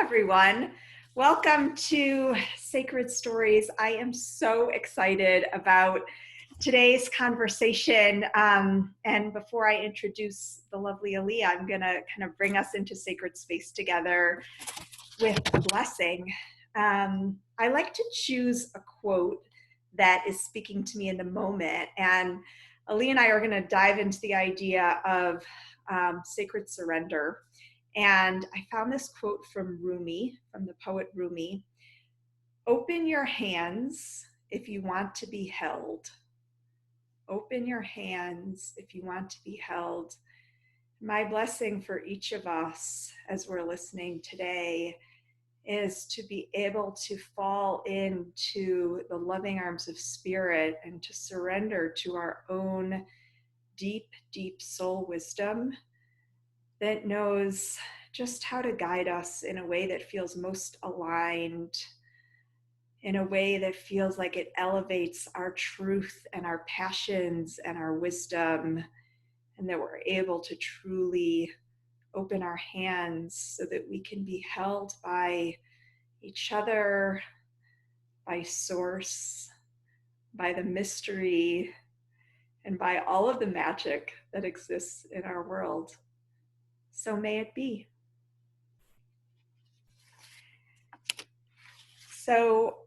everyone. Welcome to Sacred Stories. I am so excited about today's conversation. And before I introduce the lovely Alea, I'm going to kind of bring us into sacred space together with a blessing. I like to choose a quote that is speaking to me in the moment. And Alea and I are going to dive into the idea of sacred surrender. And I found this quote from Rumi, from the poet Rumi. Open your hands if you want to be held. Open your hands if you want to be held. My blessing for each of us as we're listening today is to be able to fall into the loving arms of spirit and to surrender to our own deep, deep soul wisdom that knows just how to guide us in a way that feels most aligned, in a way that feels like it elevates our truth and our passions and our wisdom, and that we're able to truly open our hands so that we can be held by each other, by source, by the mystery, and by all of the magic that exists in our world. So may it be. So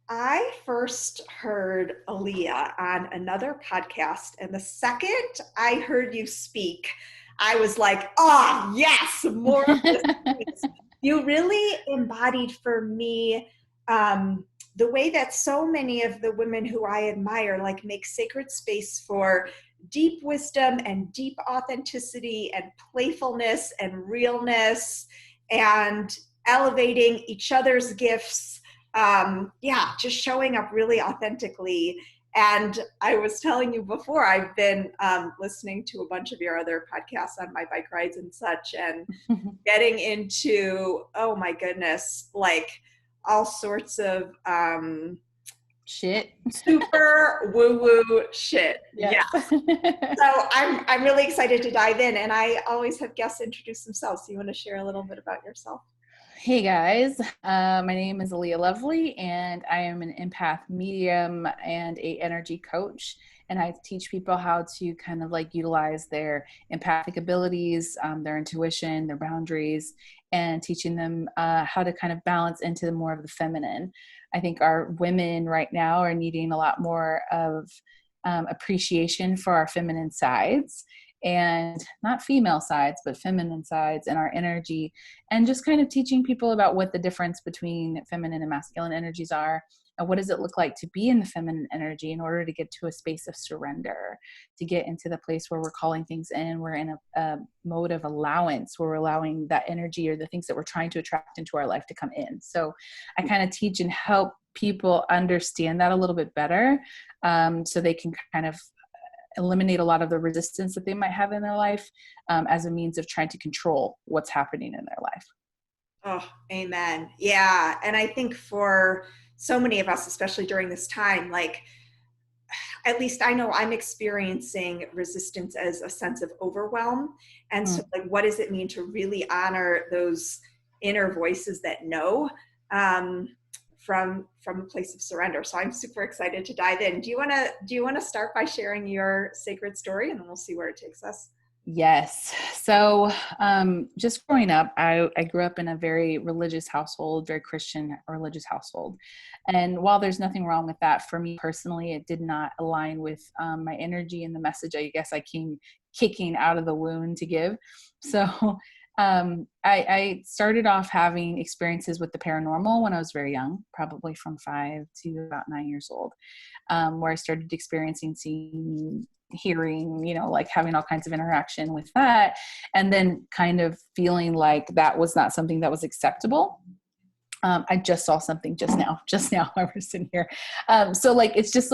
I first heard Alea on another podcast, and the second I heard you speak, I was like, oh, yes, more of this. You really embodied for me the way that so many of the women who I admire make sacred space for deep wisdom and deep authenticity and playfulness and realness and elevating each other's gifts. Just showing up really authentically. And I was telling you before, I've been listening to a bunch of your other podcasts on my bike rides and such, and getting into, oh my goodness, all sorts of shit, super woo-woo shit. Yes. Yeah. So I'm really excited to dive in, and I always have guests introduce themselves. So you want to share a little bit about yourself? Hey guys, my name is Aléa Lovely, and I am an empath medium and a energy coach. And I teach people how to kind of utilize their empathic abilities, their intuition, their boundaries, and teaching them how to kind of balance into more of the feminine. I think our women right now are needing a lot more of appreciation for our feminine sides, and not female sides, but feminine sides and our energy, and just kind of teaching people about what the difference between feminine and masculine energies are, and what does it look like to be in the feminine energy in order to get to a space of surrender, to get into the place where we're calling things in, we're in a mode of allowance, where we're allowing that energy or the things that we're trying to attract into our life to come in. So I kind of teach and help people understand that a little bit better, so they can kind of eliminate a lot of the resistance that they might have in their life, as a means of trying to control what's happening in their life. Oh, amen. Yeah. And I think for so many of us, especially during this time, at least I know I'm experiencing resistance as a sense of overwhelm. And so what does it mean to really honor those inner voices that know, from a place of surrender? So I'm super excited to dive in. Do you want to start by sharing your sacred story, and then we'll see where it takes us? Yes. So just growing up, I grew up in a very religious household, very Christian religious household. And while there's nothing wrong with that, for me personally, it did not align with my energy and the message I guess I came kicking out of the womb to give. So I started off having experiences with the paranormal when I was very young, probably from 5 to about 9 years old, where I started experiencing, seeing, hearing, having all kinds of interaction with that, and then kind of feeling like that was not something that was acceptable. I just saw something just now while we're sitting here. So it's just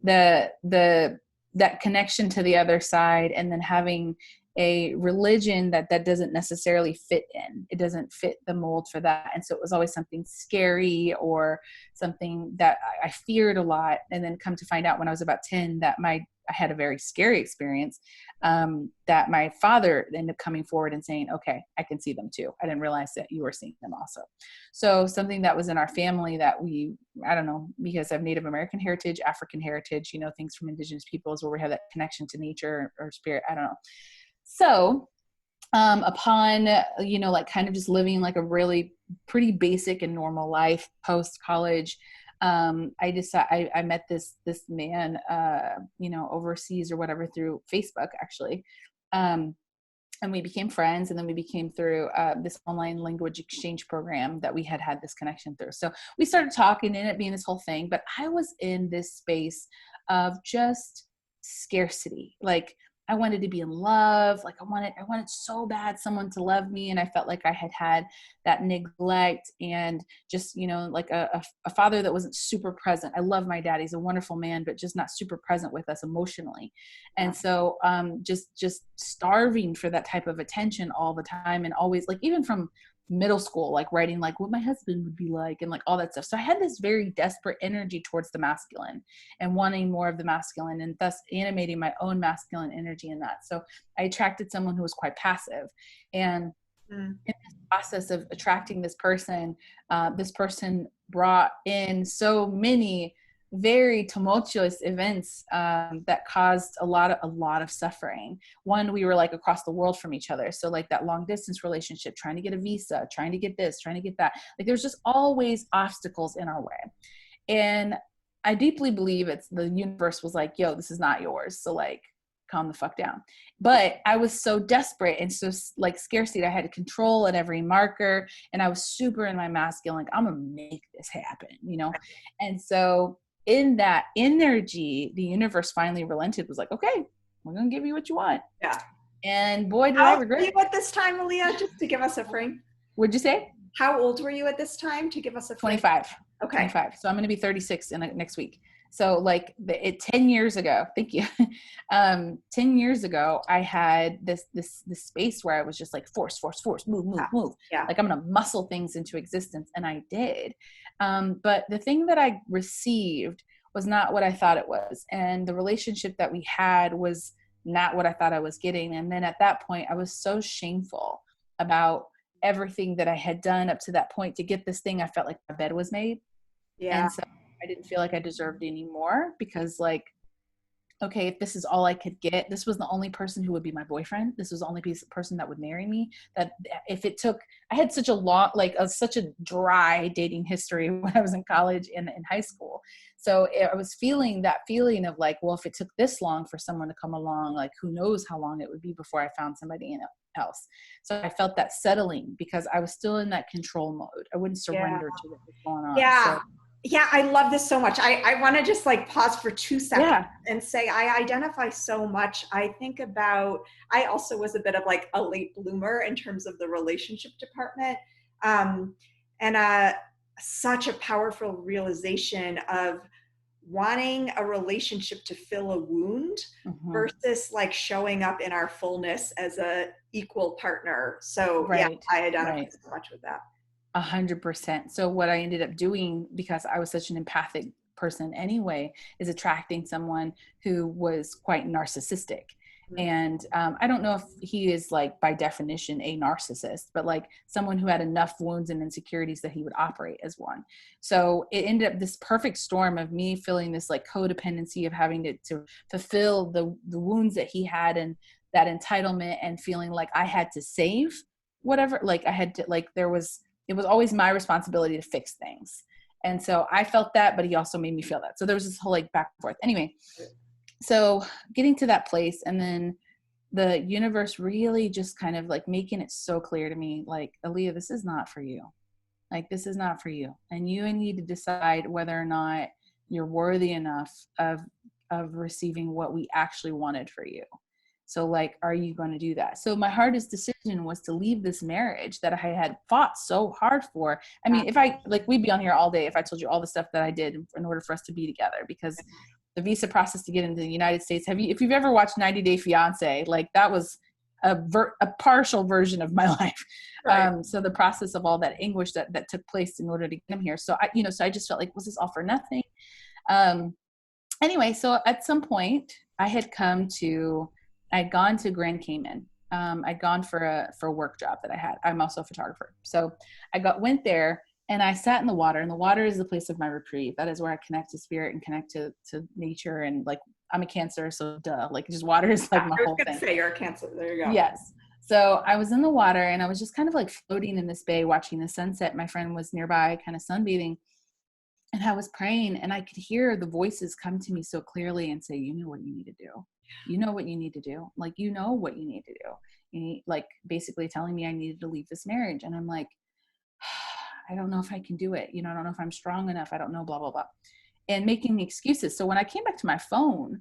that connection to the other side, and then having a religion that doesn't necessarily fit in. It doesn't fit the mold for that. And so it was always something scary or something that I feared a lot. And then come to find out when I was about 10 that my I had a very scary experience, that my father ended up coming forward and saying, okay, I can see them too. I didn't realize that you were seeing them also. So something that was in our family that I don't know, because of Native American heritage, African heritage, things from indigenous peoples where we have that connection to nature or spirit. I don't know. So upon, like kind of just living like a really pretty basic and normal life post college, I met this man, overseas or whatever through Facebook actually. And we became friends, and then we became through this online language exchange program that we had this connection through. So we started talking and it being this whole thing, but I was in this space of just scarcity. Like I wanted to be in love. Like I wanted so bad someone to love me. And I felt like I had that neglect and just, like a father that wasn't super present. I love my dad. He's a wonderful man, but just not super present with us emotionally. And so just starving for that type of attention all the time, and always, like, even from middle school, like writing like what my husband would be like and like all that stuff. So I had this very desperate energy towards the masculine and wanting more of the masculine, and thus animating my own masculine energy in that. So I attracted someone who was quite passive. And in this process of attracting this person brought in so many very tumultuous events that caused a lot of suffering. One, we were like across the world from each other. So like that long distance relationship, trying to get a visa, trying to get this, trying to get that. Like there's just always obstacles in our way. And I deeply believe it's the universe was like, yo, this is not yours. So like, calm the fuck down. But I was so desperate and so like scarcity. I had to control at every marker, and I was super in my masculine, like I'm gonna make this happen, And so in that energy, the universe finally relented, was like, okay, we're gonna give you what you want. Yeah. And boy, did How I regret old were you at this time, Aléa? Just to give us a frame. What'd you say? How old were you at this time, to give us a frame? 25. Okay. 25. So I'm going to be 36 next week. So like 10 years ago, thank you. 10 years ago, I had this space where I was just like force, move. Yeah. Like I'm going to muscle things into existence. And I did. But the thing that I received was not what I thought it was. And the relationship that we had was not what I thought I was getting. And then at that point, I was so shameful about everything that I had done up to that point to get this thing. I felt like my bed was made. Yeah. And so I didn't feel like I deserved any more, because like, okay, if this is all I could get, this was the only person who would be my boyfriend. This was the only person that would marry me. That if it took, I had such a long, such a dry dating history when I was in college and in high school. So I was feeling that feeling of like, well, if it took this long for someone to come along, like who knows how long it would be before I found somebody else. So I felt that settling because I was still in that control mode. I wouldn't surrender to what was going on. Yeah. So, yeah, I love this so much. I want to just like pause for 2 seconds and say I identify so much. I think about, I also was a bit of like a late bloomer in terms of the relationship department. And such a powerful realization of wanting a relationship to fill a wound versus like showing up in our fullness as a equal partner. So yeah, I identify so much with that. 100%. So what I ended up doing, because I was such an empathic person anyway, is attracting someone who was quite narcissistic. And I don't know if he is like by definition a narcissist, but like someone who had enough wounds and insecurities that he would operate as one. So it ended up this perfect storm of me feeling this like codependency of having to fulfill the wounds that he had, and that entitlement, and feeling like I had to save whatever, like I had to, like it was always my responsibility to fix things. And so I felt that, but he also made me feel that. So there was this whole like back and forth. Anyway, so getting to that place, and then the universe really just kind of like making it so clear to me, like, Alea, this is not for you. Like, this is not for you. And you need to decide whether or not you're worthy enough of receiving what we actually wanted for you. So like, are you going to do that? So my hardest decision was to leave this marriage that I had fought so hard for. I mean, if I, like, we'd be on here all day if I told you all the stuff that I did in order for us to be together, because the visa process to get into the United States, if you've ever watched 90 Day Fiance, like that was a partial version of my life. Right. So the process of all that anguish that took place in order to get him here. So I just felt like, was this all for nothing? Anyway, so at some point I'd gone to Grand Cayman. I'd gone for a work job that I had. I'm also a photographer. So went there and I sat in the water, and the water is the place of my reprieve. That is where I connect to spirit and connect to nature. And like, I'm a Cancer, so duh, like just water is like my I was whole going to thing. say you're a Cancer. There you go. Yes. So I was in the water and I was just kind of like floating in this bay, watching the sunset. My friend was nearby, kind of sunbathing. And I was praying and I could hear the voices come to me so clearly and say, you know what you need to do. You know what you need to do. Like, you know what you need to do. You need, like, basically telling me I needed to leave this marriage. And I'm like, I don't know if I can do it. You know, I don't know if I'm strong enough. I don't know, blah, blah, blah. And making excuses. So when I came back to my phone,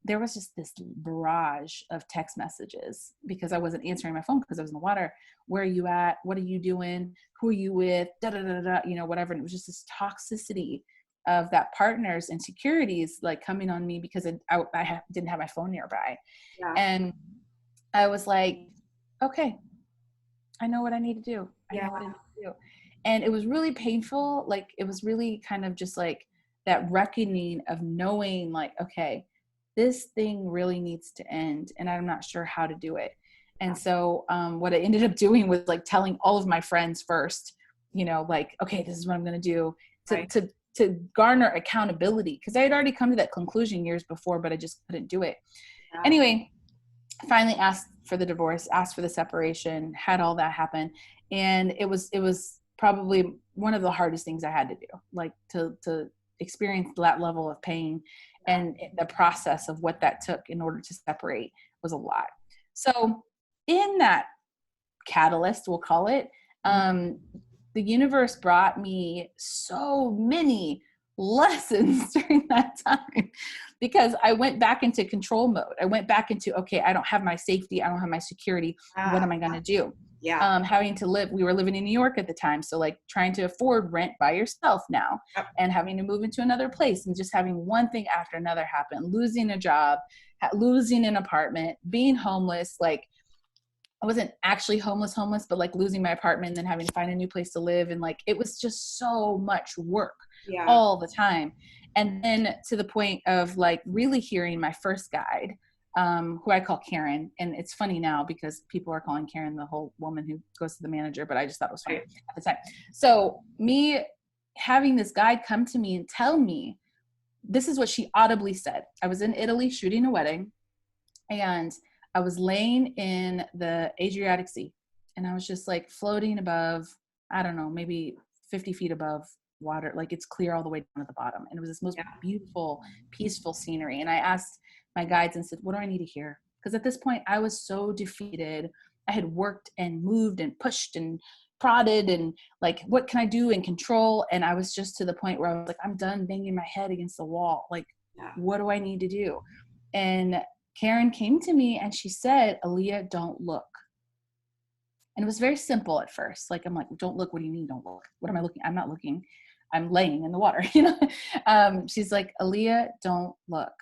there was just this barrage of text messages because I wasn't answering my phone because I was in the water. Where are you at? What are you doing? Who are you with? Da, da, da, da, you know, whatever. And it was just this toxicity of that partner's insecurities like coming on me because I didn't have my phone nearby. Yeah. And I was like, okay, I know what I need to do. I know what I need to do. And it was really painful. Like, it was really kind of just like that reckoning of knowing like, okay, this thing really needs to end and I'm not sure how to do it. And so what I ended up doing was like telling all of my friends first, you know, like, okay, this is what I'm going to do to garner accountability. Cause I had already come to that conclusion years before, but I just couldn't do it. Yeah. Anyway, finally asked for the divorce, asked for the separation, had all that happen. And it was probably one of the hardest things I had to do, like to experience that level of pain. And the process of what that took in order to separate was a lot. So in that catalyst, we'll call it, the universe brought me so many lessons during that time because I went back into control mode. I went back into, okay, I don't have my safety. I don't have my security. What am I going to do? Yeah. Having to live, we were living in New York at the time. So like trying to afford rent by yourself now and having to move into another place and just having one thing after another happen, losing a job, losing an apartment, being homeless. Like, I wasn't actually homeless, but like losing my apartment and then having to find a new place to live. And like, it was just so much work all the time. And then to the point of like really hearing my first guide, who I call Karen. And it's funny now because people are calling Karen the whole woman who goes to the manager, but I just thought it was funny at the time. So me having this guide come to me and tell me, this is what she audibly said. I was in Italy shooting a wedding and I was laying in the Adriatic Sea and I was just like floating above, I don't know, maybe 50 feet above water. Like, it's clear all the way down at the bottom. And it was this most beautiful, peaceful scenery. And I asked my guides and said, what do I need to hear? Because at this point I was so defeated. I had worked and moved and pushed and prodded and like, what can I do and control? And I was just to the point where I was like, I'm done banging my head against the wall. Like, what do I need to do? And Karen came to me and she said, Alea, don't look. And it was very simple at first. Like, I'm like, don't look. What do you mean don't look? What am I looking? I'm not looking. I'm laying in the water, you know? She's like, Alea, don't look.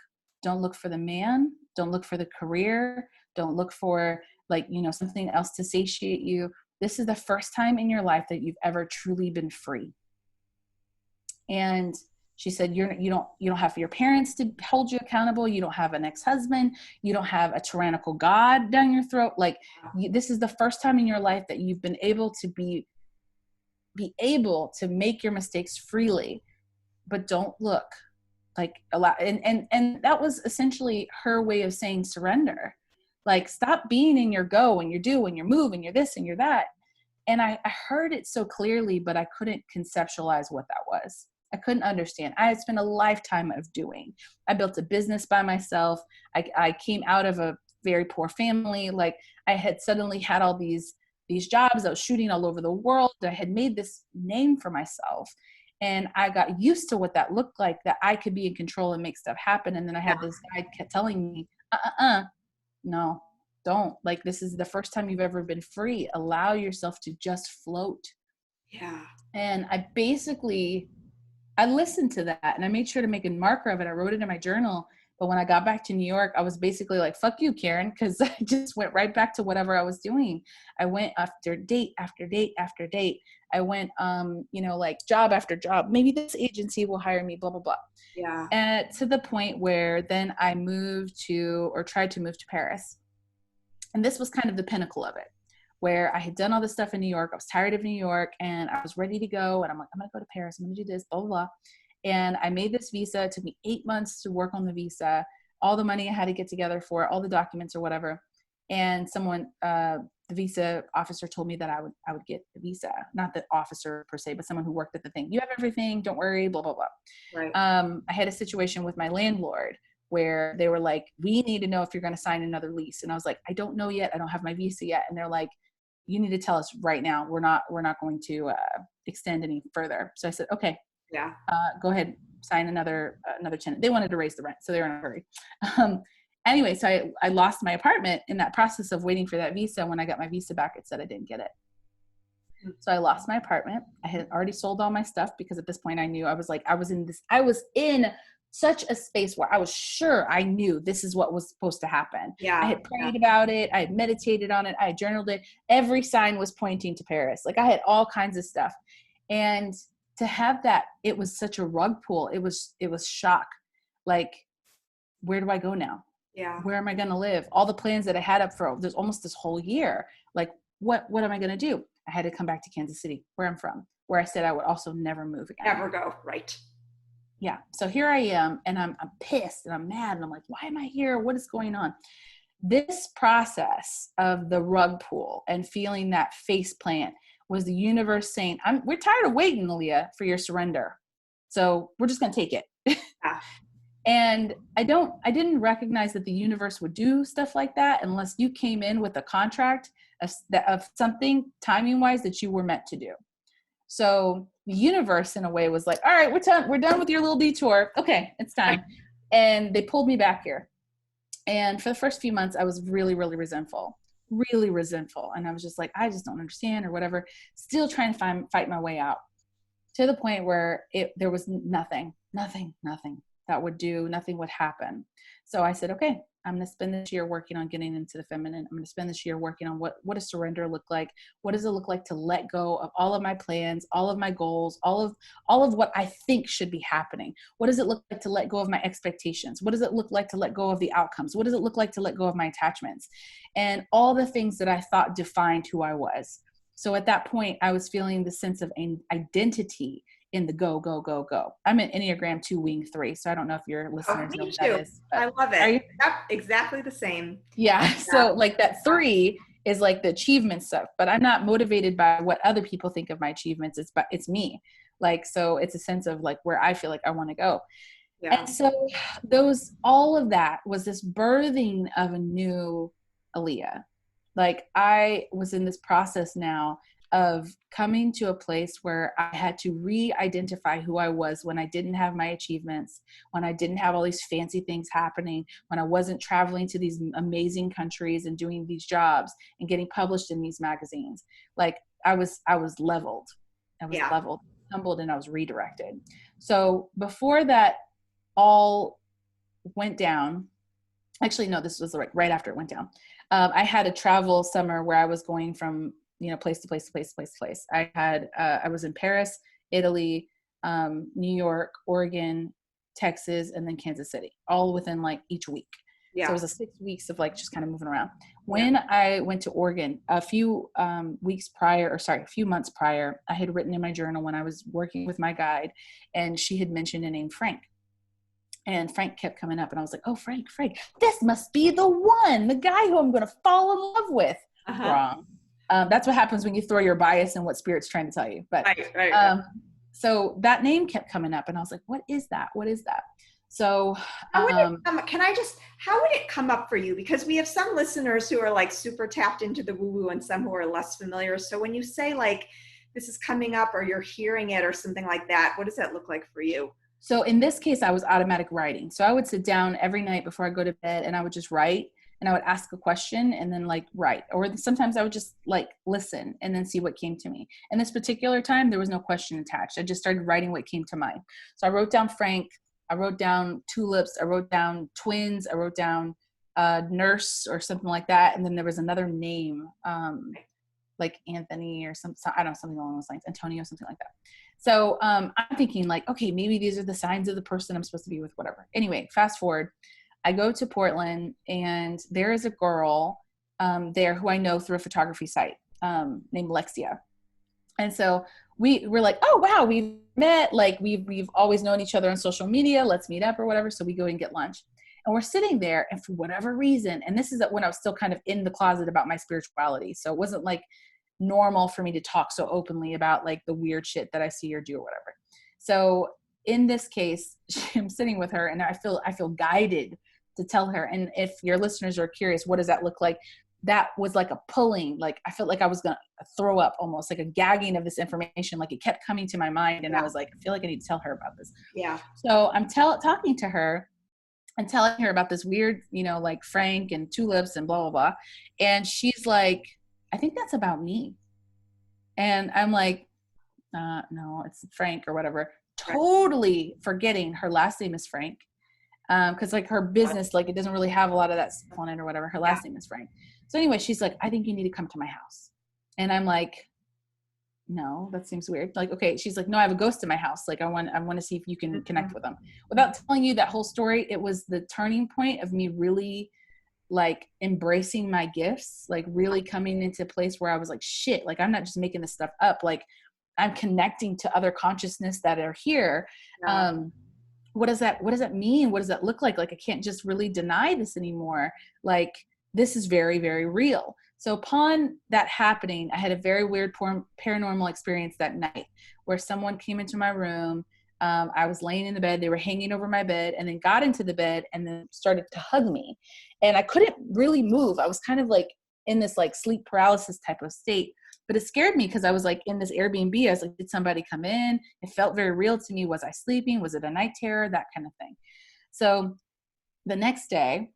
Don't look for the man. Don't look for the career. Don't look for like, you know, something else to satiate you. This is the first time in your life that you've ever truly been free. And she said, you don't have your parents to hold you accountable. You don't have an ex-husband. You don't have a tyrannical God down your throat. Like, this is the first time in your life that you've been able to be able to make your mistakes freely, but don't look. Like, a lot. And that was essentially her way of saying surrender. Like, stop being in your go and your do and your move and your this and your that. And I heard it so clearly, but I couldn't conceptualize what that was. I couldn't understand. I had spent a lifetime of doing. I built a business by myself. I came out of a very poor family. Like, I had suddenly had all these jobs. I was shooting all over the world. I had made this name for myself. And I got used to what that looked like, that I could be in control and make stuff happen. And then I had this guy kept telling me, no, don't. Like, this is the first time you've ever been free. Allow yourself to just float. Yeah. And I listened to that and I made sure to make a marker of it. I wrote it in my journal. But when I got back to New York, I was basically like, fuck you, Karen, because I just went right back to whatever I was doing. I went after date after date after date. I went, like job after job. Maybe this agency will hire me, blah, blah, blah. Yeah. And to the point where then I tried to move to Paris. And this was kind of the pinnacle of it, where I had done all this stuff in New York. I was tired of New York and I was ready to go. And I'm like, I'm going to go to Paris. I'm going to do this, blah, blah, blah. And I made this visa. It took me 8 months to work on the visa, all the money I had to get together for it, all the documents or whatever. And the visa officer told me that I would get the visa, not the officer per se, but someone who worked at the thing. You have everything, don't worry, blah, blah, blah. Right. I had a situation with my landlord where they were like, we need to know if you're going to sign another lease. And I was like, I don't know yet. I don't have my visa yet. And they're like, you need to tell us right now. We're not going to extend any further. So I said, okay. Yeah. Go ahead, sign another tenant. They wanted to raise the rent, so they were in a hurry. Anyway, so I lost my apartment in that process of waiting for that visa. When I got my visa back, it said I didn't get it. So I lost my apartment. I had already sold all my stuff because at this point I knew I was in such a space where I was sure I knew this is what was supposed to happen. Yeah. I had prayed about it. I had meditated on it. I had journaled it. Every sign was pointing to Paris. Like I had all kinds of stuff. And to have that, it was such a rug pull. It was shock. Like, where do I go now? Yeah. Where am I going to live? All the plans that I had up for there's almost this whole year. Like, what am I going to do? I had to come back to Kansas City, where I'm from, where I said I would also never move again. Never go. Right. Yeah. So here I am, and I'm pissed and I'm mad, and I'm like, why am I here? What is going on? This process of the rug pull and feeling that face plant was the universe saying, we're tired of waiting, Aléa, for your surrender. So we're just going to take it. Yeah. And I didn't recognize that the universe would do stuff like that unless you came in with a contract of something timing wise that you were meant to do. So the universe in a way was like, all right, we're done with your little detour. Okay, it's time. And they pulled me back here. And for the first few months, I was really, really resentful. And I was just like, I just don't understand or whatever, still trying to fight my way out to the point where there was nothing that would do, nothing would happen. So I said, okay, I'm going to spend this year working on getting into the feminine. I'm going to spend this year working on what does surrender look like? What does it look like to let go of all of my plans, all of my goals, all of what I think should be happening? What does it look like to let go of my expectations? What does it look like to let go of the outcomes? What does it look like to let go of my attachments? And all the things that I thought defined who I was. So at that point, I was feeling the sense of identity in the go, go, go, go. I'm an Enneagram 2 wing 3. So I don't know if your listeners know what that is. I love it. Yep, exactly the same. Yeah. So like that 3 is like the achievement stuff, but I'm not motivated by what other people think of my achievements. It's me. Like, so it's a sense of like where I feel like I want to go. Yeah. And so all of that was this birthing of a new Aléa. Like I was in this process now of coming to a place where I had to re-identify who I was when I didn't have my achievements, when I didn't have all these fancy things happening, when I wasn't traveling to these amazing countries and doing these jobs and getting published in these magazines. Like I was leveled. Leveled, humbled, and I was redirected. So before that all went down, actually, no, this was right after it went down. I had a travel summer where I was going from place to place to place to place to place. I was in Paris, Italy, New York, Oregon, Texas, and then Kansas City, all within like each week. Yeah. So it was a 6 weeks of like just kind of moving around. When I went to Oregon a few months prior, I had written in my journal when I was working with my guide, and she had mentioned a name, Frank. And Frank kept coming up, and I was like, oh, Frank, this must be the one, the guy who I'm going to fall in love with. Uh-huh. Wrong. That's what happens when you throw your bias in what Spirit's trying to tell you. But right. So that name kept coming up, and I was like, what is that? So how would it come up for you? Because we have some listeners who are like super tapped into the woo-woo and some who are less familiar. So when you say like, this is coming up or you're hearing it or something like that, what does that look like for you? So in this case, I was automatic writing. So I would sit down every night before I go to bed, and I would just write, and I would ask a question and then like write. Or sometimes I would just like listen and then see what came to me. And this particular time, there was no question attached. I just started writing what came to mind. So I wrote down Frank. I wrote down tulips. I wrote down twins. I wrote down nurse or something like that. And then there was another name, like Anthony or I don't know, something along those lines, Antonio, something like that. So I'm thinking like, okay, maybe these are the signs of the person I'm supposed to be with, whatever. Anyway, fast forward, I go to Portland and there is a girl there who I know through a photography site named Lexia. And so we're like, oh wow, we've met, like we've always known each other on social media. Let's meet up or whatever. So we go and get lunch. And we're sitting there, and for whatever reason, and this is when I was still kind of in the closet about my spirituality. So it wasn't like normal for me to talk so openly about like the weird shit that I see or do or whatever. So in this case, I'm sitting with her and I feel guided to tell her. And if your listeners are curious, what does that look like? That was like a pulling, like I felt like I was going to throw up, almost like a gagging of this information. Like it kept coming to my mind. And I was like, I feel like I need to tell her about this. Yeah. So I'm talking to her and telling her about this weird, like Frank and tulips and blah, blah, blah. And she's like, I think that's about me. And I'm like, no, it's Frank or whatever. Totally forgetting her last name is Frank. Cause like her business, like it doesn't really have a lot of that stuff on it or whatever. Her last name is Frank. So anyway, she's like, I think you need to come to my house. And I'm like, no, that seems weird. Like, okay. She's like, no, I have a ghost in my house. Like I want to see if you can connect with them. Without telling you that whole story, it was the turning point of me really like embracing my gifts, like really coming into a place where I was like, shit, like I'm not just making this stuff up. Like I'm connecting to other consciousness that are here. Yeah. What does that mean? What does that look like? Like, I can't just really deny this anymore. Like, this is very, very real. So upon that happening, I had a very weird paranormal experience that night where someone came into my room. I was laying in the bed. They were hanging over my bed and then got into the bed and then started to hug me. And I couldn't really move. I was kind of like in this like sleep paralysis type of state. But it scared me because I was like in this Airbnb. I was like, did somebody come in? It felt very real to me. Was I sleeping? Was it a night terror? That kind of thing. So the next day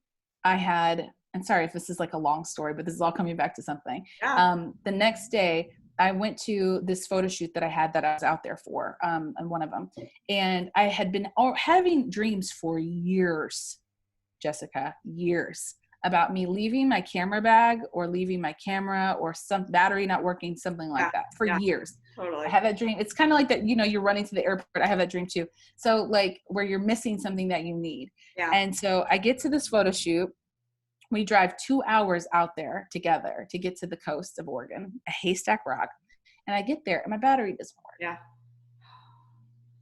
and sorry if this is like a long story, but this is all coming back to something. Yeah. The next day I went to this photo shoot that I had that I was out there for, and one of them. And I had been having dreams for years, Jessica, years, about me leaving my camera bag or leaving my camera or some battery not working, something like that for years. Totally. I have that dream. It's kind of like that, you're running to the airport. I have that dream too. So like where you're missing something that you need. Yeah. And so I get to this photo shoot. We drive 2 hours out there together to get to the coast of Oregon, a Haystack Rock. And I get there and my battery doesn't work. Yeah.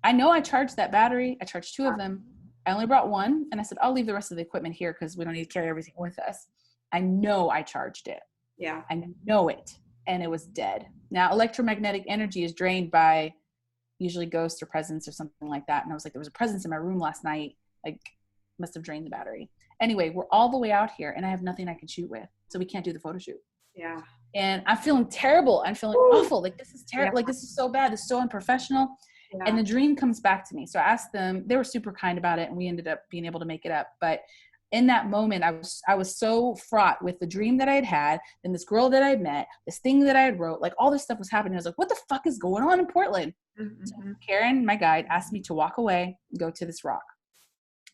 I know I charged that battery. I charged 2 of them. I only brought one, and I said, I'll leave the rest of the equipment here because we don't need to carry everything with us. I know I charged it. Yeah. I know it. And it was dead. Now, electromagnetic energy is drained by usually ghosts or presence or something like that. And I was like, there was a presence in my room last night. Like, must have drained the battery. Anyway, we're all the way out here, and I have nothing I can shoot with. So we can't do the photo shoot. Yeah. And I'm feeling terrible. I'm feeling awful. Like, this is terrible. Yeah. Like, this is so bad. This is so unprofessional. Yeah. And the dream comes back to me. So I asked them, they were super kind about it, and we ended up being able to make it up. But in that moment, I was so fraught with the dream that I had and this girl that I had met, this thing that I had wrote, like all this stuff was happening. I was like, what the fuck is going on in Portland? Mm-hmm. So Karen, my guide, asked me to walk away and go to this rock.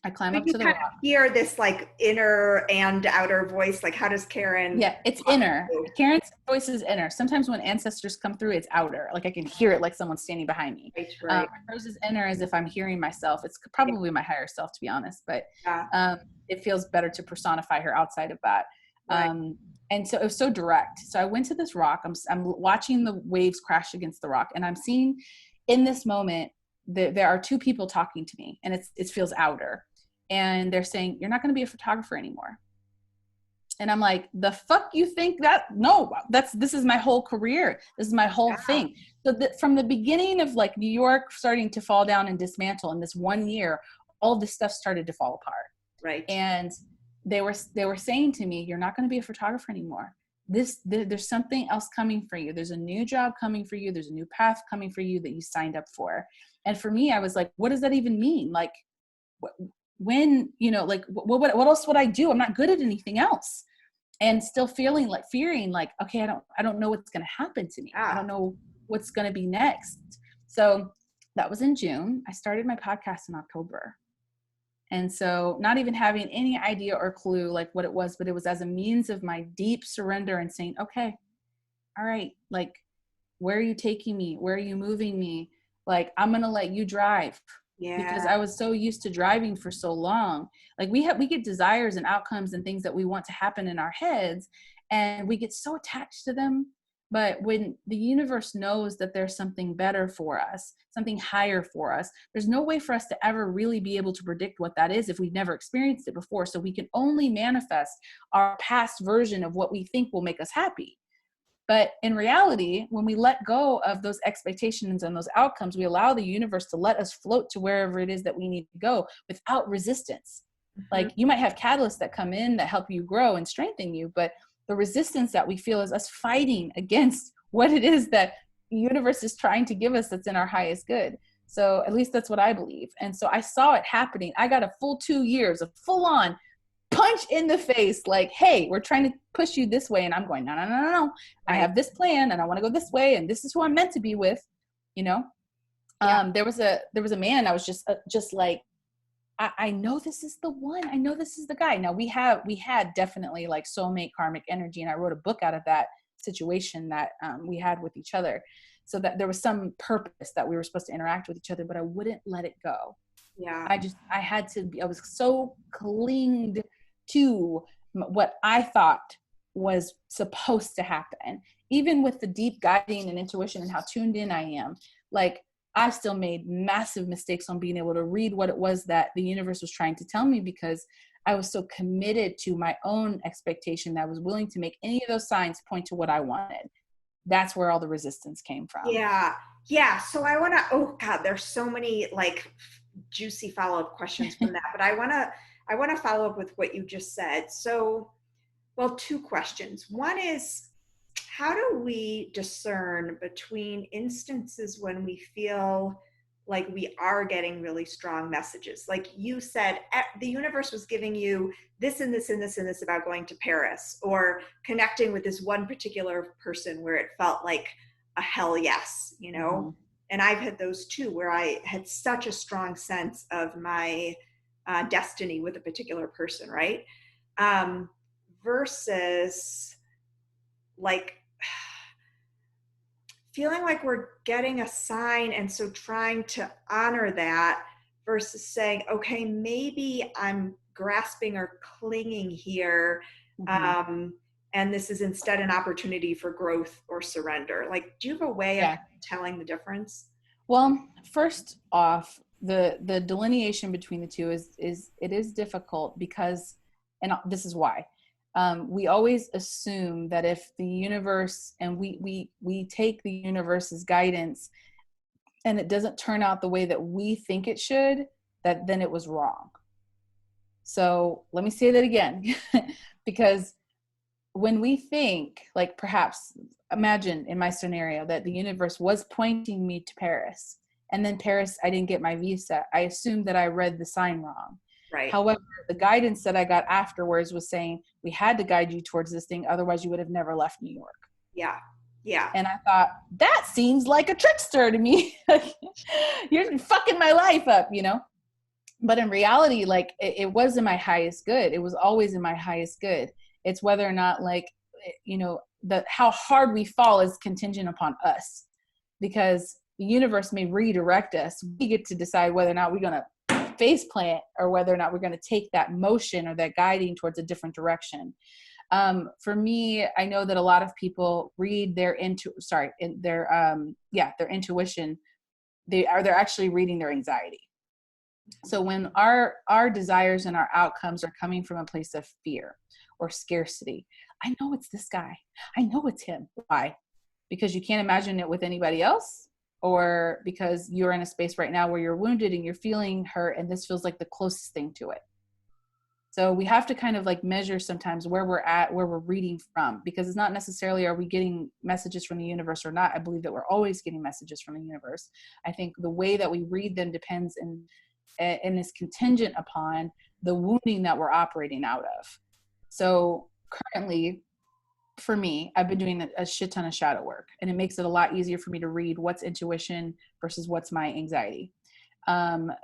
I climb up to the rock. Hear this like inner and outer voice. Like, how does Karen? Yeah, it's inner. Karen's voice is inner. Sometimes when ancestors come through, it's outer. Like I can hear it, like someone's standing behind me. Right. Hers is inner, as if I'm hearing myself. It's probably my higher self, to be honest. But it feels better to personify her outside of that. Right. And so it was so direct. So I went to this rock. I'm watching the waves crash against the rock, and I'm seeing in this moment that there are 2 people talking to me, and it feels outer. And they're saying, you're not going to be a photographer anymore. And I'm like, the fuck you think that? No, this is my whole career. This is my whole thing. So from the beginning of like New York starting to fall down and dismantle in this 1 year, all this stuff started to fall apart. Right. And they were saying to me, you're not going to be a photographer anymore. There's something else coming for you. There's a new job coming for you. There's a new path coming for you that you signed up for. And for me, I was like, what does that even mean? Like, when, like, what else would I do? I'm not good at anything else. And still fearing like, okay, I don't know what's going to happen to me. I don't know what's going to be next. So that was in June. I started my podcast in October. And so not even having any idea or clue like what it was, but it was as a means of my deep surrender and saying, okay, all right, like, where are you taking me? Where are you moving me? Like, I'm going to let you drive, because Yeah. I was so used to driving for so long. Like, we get desires and outcomes and things that we want to happen in our heads, and we get so attached to them. But when the universe knows that there's something better for us, something higher for us, there's no way for us to ever really be able to predict what that is if we've never experienced it before. So we can only manifest our past version of what we think will make us happy. But in reality, when we let go of those expectations and those outcomes, we allow the universe to let us float to wherever it is that we need to go without resistance. Mhm. Like, you might have catalysts that come in that help you grow and strengthen you, but the resistance that we feel is us fighting against what it is that the universe is trying to give us that's in our highest good. So at least that's what I believe. And so I saw it happening. I got a full 2 years of full on punch in the face, like, hey, we're trying to push you this way. And I'm going, no, no, no, no, no. I Right. have this plan and I want to go this way. And this is who I'm meant to be with, you know? Yeah. There was a man. I was just like, I know this is the one. I know this is the guy. Now we had definitely like soulmate karmic energy. And I wrote a book out of that situation that we had with each other. So that there was some purpose that we were supposed to interact with each other, but I wouldn't let it go. Yeah. I had to be, I was so clinged to what I thought was supposed to happen. Even with the deep guiding and intuition and how tuned in I am, like, I still made massive mistakes on being able to read what it was that the universe was trying to tell me, because I was so committed to my own expectation that I was willing to make any of those signs point to what I wanted. That's where all the resistance came from. Yeah. Yeah. So I want to, oh God, there's so many like juicy follow-up questions from that, but I want to follow up with what you just said. So, well, two questions. One is, how do we discern between instances when we feel like we are getting really strong messages? Like you said, the universe was giving you this and this and this and this about going to Paris, or connecting with this one particular person where it felt like a hell yes, you know? Mhm. And I've had those too, where I had such a strong sense of my destiny with a particular person, right? Um, versus like feeling like we're getting a sign, and so trying to honor that versus saying, okay, maybe I'm grasping or clinging here, Mhm. um, and this is instead an opportunity for growth or surrender. Like, do you have a way of Yeah. telling the difference? Well, first off, the delineation between the two is it is difficult because, and this is why, we always assume that if the universe, and we take the universe's guidance and it doesn't turn out the way that we think it should, that then it was wrong. So let me say that again, because when we think, like, perhaps imagine in my scenario that the universe was pointing me to Paris, and then Paris, I didn't get my visa. I assumed that I read the sign wrong. Right. However, the guidance that I got afterwards was saying, we had to guide you towards this thing, otherwise you would have never left New York. Yeah. Yeah. And I thought, that seems like a trickster to me. You're fucking my life up, you know? But in reality, like, it was in my highest good. It was always in my highest good. It's whether or not, like, the how hard we fall is contingent upon us, because the universe may redirect us. We get to decide whether or not we're going to face plant, or whether or not we're going to take that motion or that guiding towards a different direction. For me, I know that a lot of people read their their intuition. They're actually reading their anxiety. So when our desires and our outcomes are coming from a place of fear or scarcity, I know it's this guy. I know it's him. Why? Because you can't imagine it with anybody else, or because you're in a space right now where you're wounded and you're feeling hurt, and this feels like the closest thing to it. So we have to kind of like measure sometimes where we're at, where we're reading from, because it's not necessarily are we getting messages from the universe or not. I believe that we're always getting messages from the universe. I think the way that we read them depends and is contingent upon the wounding that we're operating out of. So currently, for me, I've been doing a shit ton of shadow work, and it makes it a lot easier for me to read what's intuition versus what's my anxiety.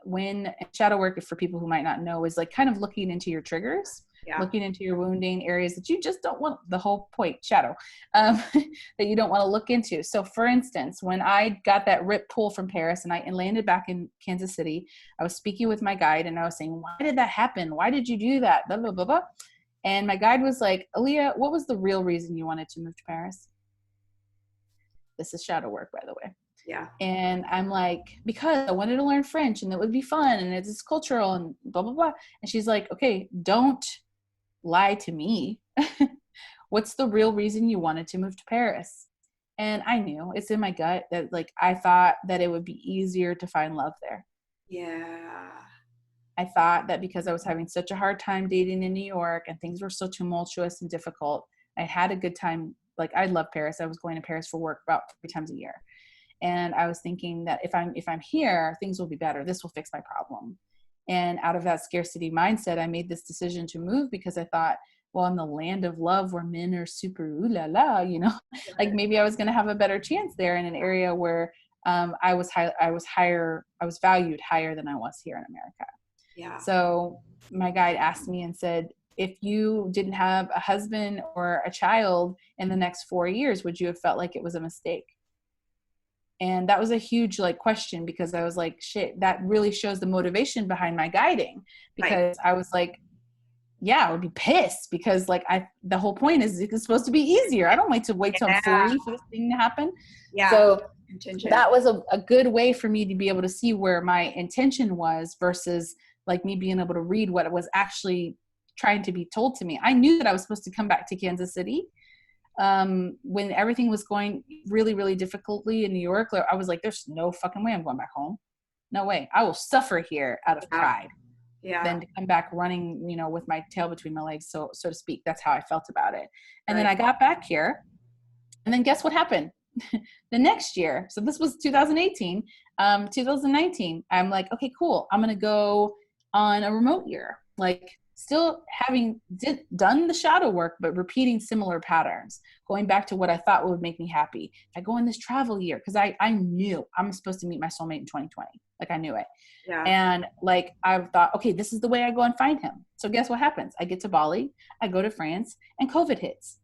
When shadow work, for people who might not know, is like kind of looking into your triggers, Yeah. looking into your wounding areas that you just don't want, the whole point, shadow, that you don't want to look into. So for instance, when I got that rip pull from Paris and I landed back in Kansas City, I was speaking with my guide and I was saying, why did that happen? Why did you do that? Blah, blah, blah, blah. And my guide was like, Alea, what was the real reason you wanted to move to Paris? This is shadow work, by the way. Yeah. And I'm like, because I wanted to learn French and it would be fun and it's cultural and blah, blah, blah. And she's like, okay, don't lie to me. What's the real reason you wanted to move to Paris? And I knew, it's in my gut, that like I thought that it would be easier to find love there. Yeah. I thought that because I was having such a hard time dating in New York and things were so tumultuous and difficult, I had a good time. Like, I love Paris. I was going to Paris for work about 3 times a year. And I was thinking that if I'm here, things will be better. This will fix my problem. And out of that scarcity mindset, I made this decision to move because I thought, well, in the land of love where men are super ooh la la, you know, like maybe I was going to have a better chance there in an area where I was valued higher than I was here in America. Yeah. So my guide asked me and said, if you didn't have a husband or a child in the next 4 years, would you have felt like it was a mistake? And that was a huge like question, because I was like, shit, that really shows the motivation behind my guiding, because I was like, yeah, I would be pissed, because like the whole point is it's supposed to be easier. I don't wait till I'm 40 for this thing to happen. Yeah. So Intention. that was a good way for me to be able to see where my intention was versus like me being able to read what it was actually trying to be told to me. I knew that I was supposed to come back to Kansas City. When everything was going really, really difficultly in New York, I was like, there's no fucking way I'm going back home. No way. I will suffer here out of pride than to come back running, you know, with my tail between my legs, so to speak. That's how I felt about it. And then I got back here, and then guess what happened? The next year, so this was 2018, 2019, I'm like, okay, cool. I'm going to go on a remote year, like still having done the shadow work, but repeating similar patterns, going back to what I thought would make me happy. I go on this travel year because I knew I'm supposed to meet my soulmate in 2020. Like, I knew it. Yeah. And like, I thought, okay, this is the way I go and find him. So guess what happens? I get to Bali, I go to France, and COVID hits.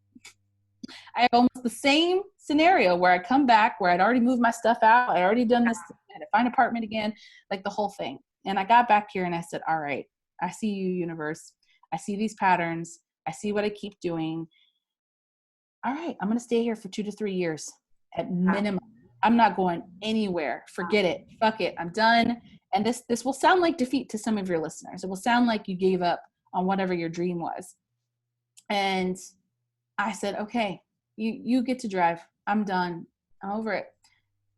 I have almost the same scenario where I come back, where I'd already moved my stuff out. I'd already done this, I had to find an apartment again, like the whole thing. And I got back here and I said, all right, I see you, universe. I see these patterns. I see what I keep doing. All right, I'm going to stay here for 2 to 3 years at minimum. I'm not going anywhere. Forget it. Fuck it. I'm done. And this will sound like defeat to some of your listeners. It will sound like you gave up on whatever your dream was. And I said, okay, you get to drive. I'm done. I'm over it.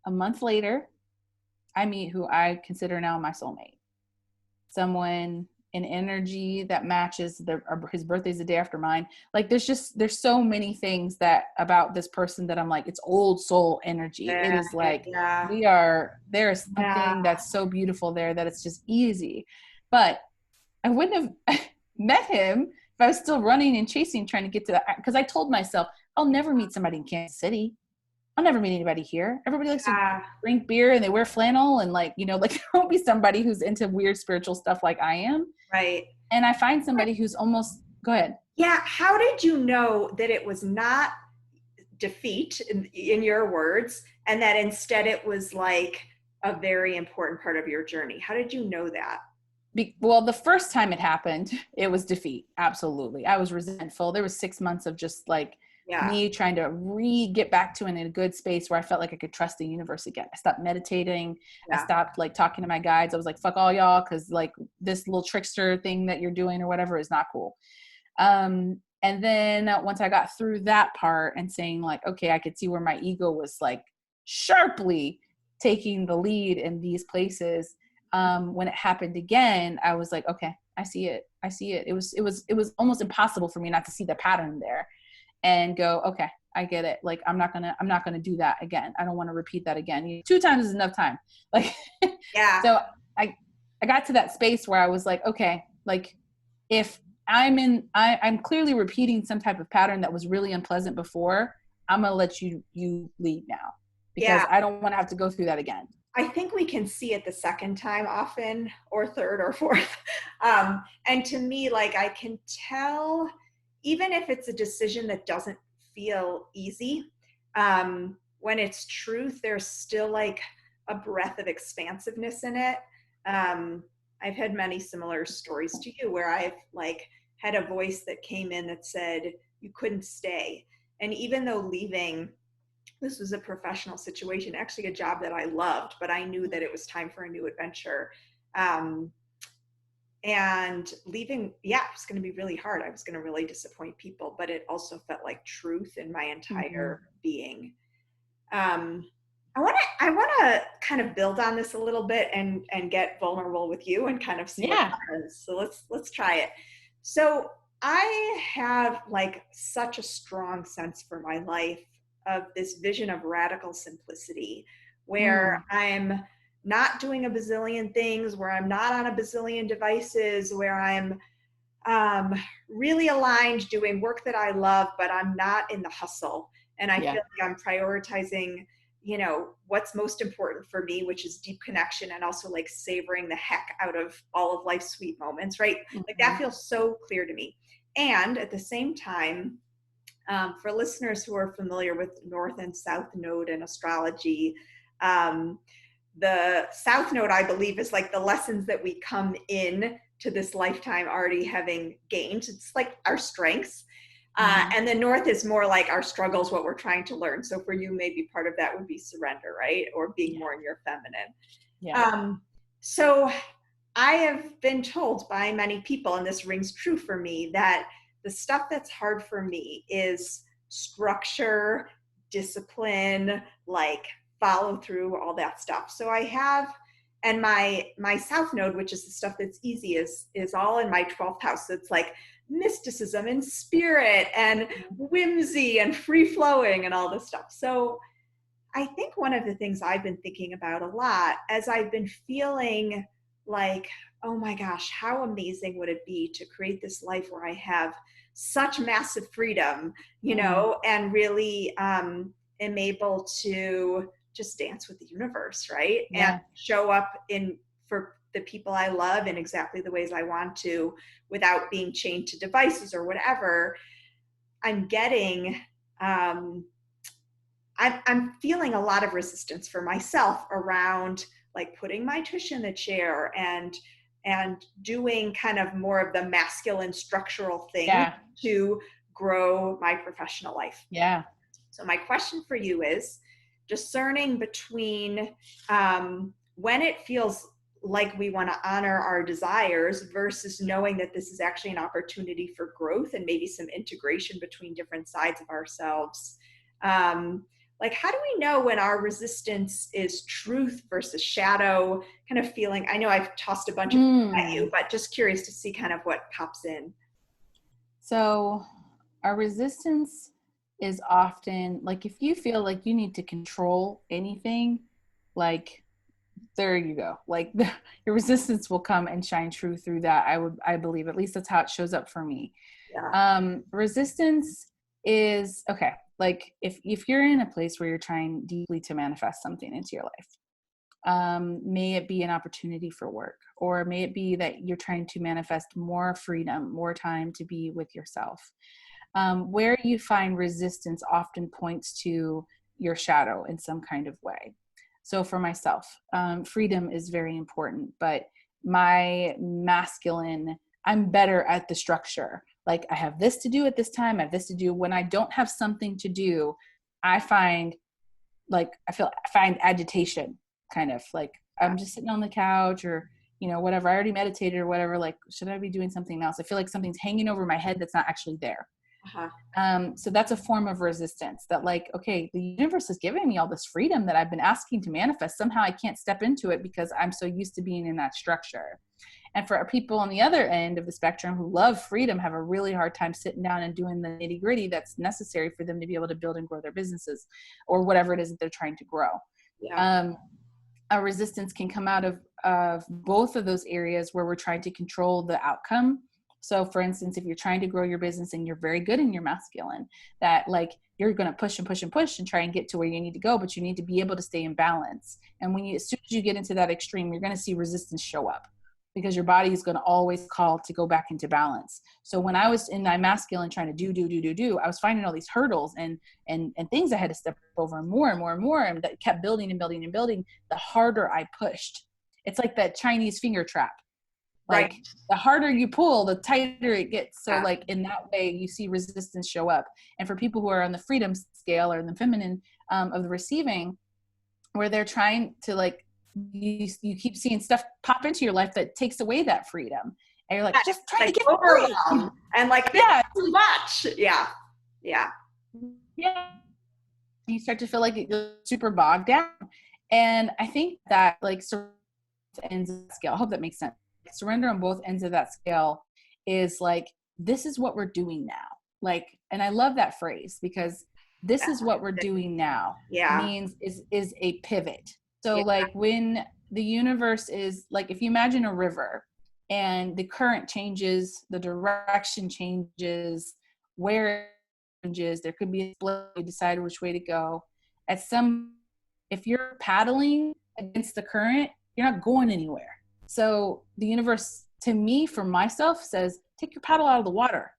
A month later, I meet who I consider now my soulmate. Someone in energy that matches his birthday's the day after mine. Like, there's so many things that about this person that I'm like, it's old soul energy. It is like, there is something that's so beautiful there that it's just easy. But I wouldn't have met him if I was still running and chasing, trying to get to that. Because I told myself, I'll never meet somebody in Kansas City. I'll never meet anybody here. Everybody likes to drink beer and they wear flannel, and like, you know, like there won't be somebody who's into weird spiritual stuff like I am. Right. And I find somebody who's almost, go ahead. Yeah. How did you know that it was not defeat, in your words, and that instead it was like a very important part of your journey? How did you know that? Well, the first time it happened, it was defeat. Absolutely. I was resentful. There was 6 months of just like me trying to get back to in a good space where I felt like I could trust the universe again. I stopped meditating. I stopped like talking to my guides. I was like, fuck all y'all, because like this little trickster thing that you're doing or whatever is not cool. And then once I got through that part and saying like, okay, I could see where my ego was like sharply taking the lead in these places. When it happened again, I was like, okay, I see it. It was almost impossible for me not to see the pattern there and go, okay, I get it. Like, I'm not gonna do that again. I don't want to repeat that again. 2 times is enough time. Like, so I got to that space where I was like, okay, like if I'm clearly repeating some type of pattern that was really unpleasant before, I'm going to let you lead now, because I don't want to have to go through that again. I think we can see it the second time often, or third or fourth. And to me, like I can tell, even if it's a decision that doesn't feel easy, when it's truth, there's still like a breath of expansiveness in it. Um, I've had many similar stories to you where I've like had a voice that came in that said, you couldn't stay. And even though leaving, this was a professional situation, actually a job that I loved, but I knew that it was time for a new adventure. Um, and leaving, yeah, it was going to be really hard. I was going to really disappoint people, but it also felt like truth in my Mm-hmm. entire being. Um, I want to kind of build on this a little bit and get vulnerable with you and kind of see what Yeah. happens. So let's try it. So I have like such a strong sense for my life of this vision of radical simplicity where Mm. I'm not doing a bazillion things, where I'm not on a bazillion devices, where I'm um, really aligned doing work that I love, but I'm not in the hustle. And I Yeah. feel like I'm prioritizing, you know, what's most important for me, which is deep connection and also like savoring the heck out of all of life's sweet moments, right? Like that Mm-hmm. feels so clear to me. And at the same time, for listeners who are familiar with North and South Node and astrology, um, the South Node, I believe, is like the lessons that we come in to this lifetime already having gained. It's like our strengths. Mm-hmm. And the North is more like our struggles, what we're trying to learn. So for you, maybe part of that would be surrender, right? Or being Yeah. more in your feminine. Yeah. So I have been told by many people, and this rings true for me, that the stuff that's hard for me is structure, discipline, like follow through, all that stuff. So I have, and my South Node, which is the stuff that's easy, is all in my 12th house. So it's like mysticism and spirit and whimsy and free flowing and all this stuff. So I think one of the things I've been thinking about a lot as I've been feeling like, oh my gosh, how amazing would it be to create this life where I have such massive freedom, you Mm. know, and really am able to just dance with the universe, right? And Yeah. show up in for the people I love in exactly the ways I want to without being chained to devices or whatever. I'm getting um, I'm feeling a lot of resistance for myself around like putting my tush in the chair and doing kind of more of the masculine structural things Yeah. to grow my professional life. Yeah. So my question for you is discerning between when it feels like we want to honor our desires versus knowing that this is actually an opportunity for growth and maybe some integration between different sides of ourselves. Like, how do we know when our resistance is truth versus shadow kind of feeling? I know I've tossed a bunch of at you, Mm. but just curious to see kind of what pops in. So our resistance is often like if you feel like you need to control anything, like there you go. Like your resistance will come and shine true through that. I believe, at least that's how it shows up for me. Yeah. Resistance is okay. Like if you're in a place where you're trying deeply to manifest something into your life, may it be an opportunity for work, or may it be that you're trying to manifest more freedom, more time to be with yourself. Where you find resistance often points to your shadow in some kind of way. So for myself, freedom is very important, but my masculine, I'm better at the structure. Like I have this to do at this time, I have this to do. When I don't have something to do, I find I find agitation, kind of like I'm just sitting on the couch or, whatever. I already meditated or whatever. Like, should I be doing something else? I feel like something's hanging over my head that's not actually there. Uh-huh. So that's a form of resistance that like, okay, the universe is giving me all this freedom that I've been asking to manifest. Somehow I can't step into it because I'm so used to being in that structure. And for people on the other end of the spectrum who love freedom, have a really hard time sitting down and doing the nitty gritty that's necessary for them to be able to build and grow their businesses or whatever it is that they're trying to grow. Yeah. Um, a resistance can come out of both of those areas where we're trying to control the outcome. So for instance, if you're trying to grow your business and you're very good in your masculine, that like you're going to push and push and push and try and get to where you need to go, but you need to be able to stay in balance. And as soon as you get into that extreme, you're going to see resistance show up because your body is going to always call to go back into balance. So when I was in my masculine trying to do, I was finding all these hurdles and things I had to step over more and more and more, and that kept building and building and building. The harder I pushed, it's like that Chinese finger trap. Like Right. the harder you pull, the tighter it gets. So like in that way, you see resistance show up. And for people who are on the freedom scale or the feminine of the receiving, where they're trying to like, you keep seeing stuff pop into your life that takes away that freedom. And you're like, just trying like to get overwhelmed and like, yeah, too much. Yeah. Yeah. Yeah. You start to feel like you're super bogged down. And I think that like ends of the scale. I hope that makes sense. Surrender on both ends of that scale is like, this is what we're doing now. Like, and I love that phrase because this is what we're doing now means is a pivot. So like when the universe is like, if you imagine a river and the current changes, the direction changes, where it changes, there could be a split, you decide which way to go. If you're paddling against the current, you're not going anywhere. So the universe, to me, for myself, says, take your paddle out of the water.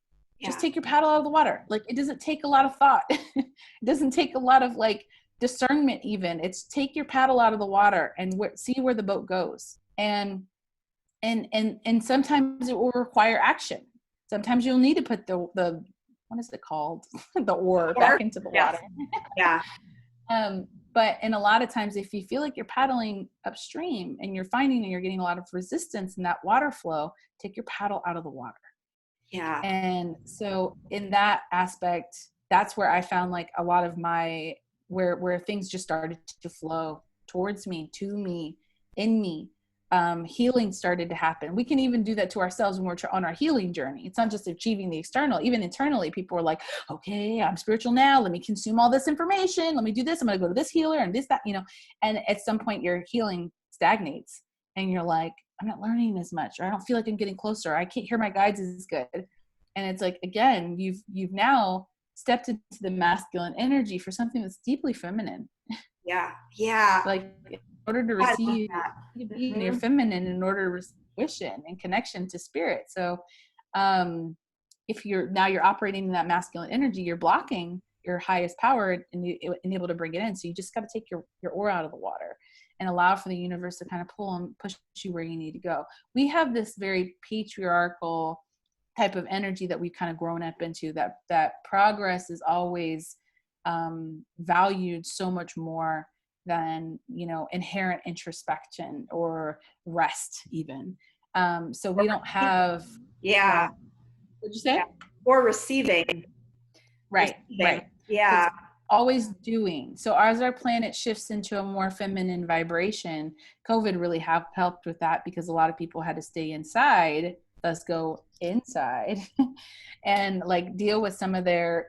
Just take your paddle out of the water. Like, it doesn't take a lot of thought. It doesn't take a lot of like discernment even. It's take your paddle out of the water and see where the boat goes. And sometimes it will require action. Sometimes you'll need to put the what is it called? The oar back into the water. Yeah. But in a lot of times, if you feel like you're paddling upstream and you're finding that you're getting a lot of resistance in that water flow, take your paddle out of the water. Yeah. And so in that aspect, that's where I found like a lot of where things just started to flow towards me, to me, in me. Healing started to happen. We can even do that to ourselves when we're on our healing journey. It's not just achieving the external. Even internally, people are like, okay, I'm spiritual now. Let me consume all this information. Let me do this. I'm going to go to this healer and this, that, and at some point your healing stagnates and you're like, I'm not learning as much, or I don't feel like I'm getting closer. I can't hear my guides as good. And it's like, again, you've now stepped into the masculine energy for something that's deeply feminine. Yeah. Yeah. Like, in order to receive, you be in your feminine in order to receive intuition and connection to spirit. So if you're operating in that masculine energy, you're blocking your highest power and able to bring it in. So you just got to take your oar out of the water and allow for the universe to kind of pull and push you where you need to go. We have this very patriarchal type of energy that we've kind of grown up into, that progress is always valued so much more than inherent introspection or rest even. So we don't have what'd you say? Or receiving. Right. Yeah. It's always doing. So as our planet shifts into a more feminine vibration, COVID really helped with that because a lot of people had to stay inside, thus go inside and like deal with some of their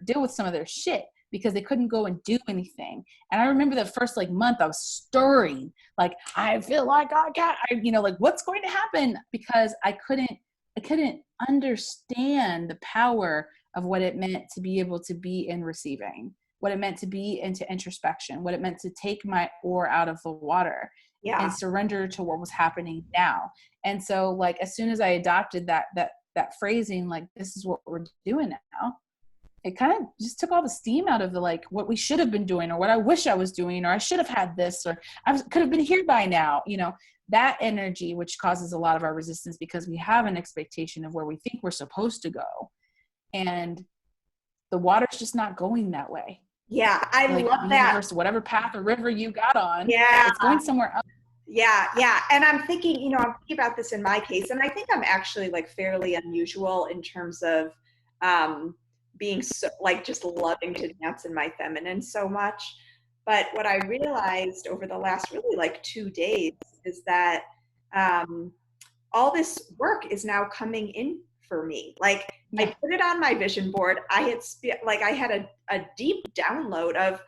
shit, because they couldn't go and do anything. And I remember the first like month I was stirring, like, I feel like I can't, like what's going to happen? Because I couldn't understand the power of what it meant to be able to be in receiving, what it meant to be into introspection, what it meant to take my oar out of the water and surrender to what was happening now. And so like, as soon as I adopted that phrasing, like, this is what we're doing now, it kind of just took all the steam out of the, like, what we should have been doing, or what I wish I was doing, or I should have had this, or could have been here by now, that energy, which causes a lot of our resistance because we have an expectation of where we think we're supposed to go. And the water's just not going that way. Yeah. I love that. Universe, whatever path or river you got on, yeah, it's going somewhere else. Yeah. And I'm thinking about this in my case, and I think I'm actually like fairly unusual in terms of being so like just loving to dance in my feminine so much. But what I realized over the last really like 2 days is that all this work is now coming in for me. Like, I put it on my vision board. I had a deep download of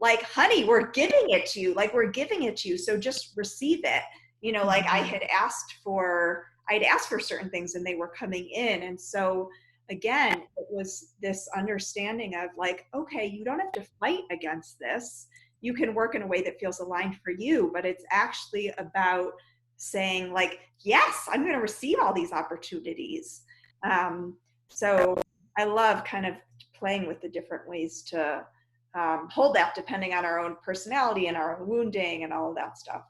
like, honey, we're giving it to you. Like, we're giving it to you. So just receive it. Like, I had asked for, I'd asked for certain things and they were coming in. And so again, it was this understanding of like, okay, you don't have to fight against this. You can work in a way that feels aligned for you, but it's actually about saying like, yes, I'm going to receive all these opportunities. So I love kind of playing with the different ways to hold that depending on our own personality and our own wounding and all of that stuff.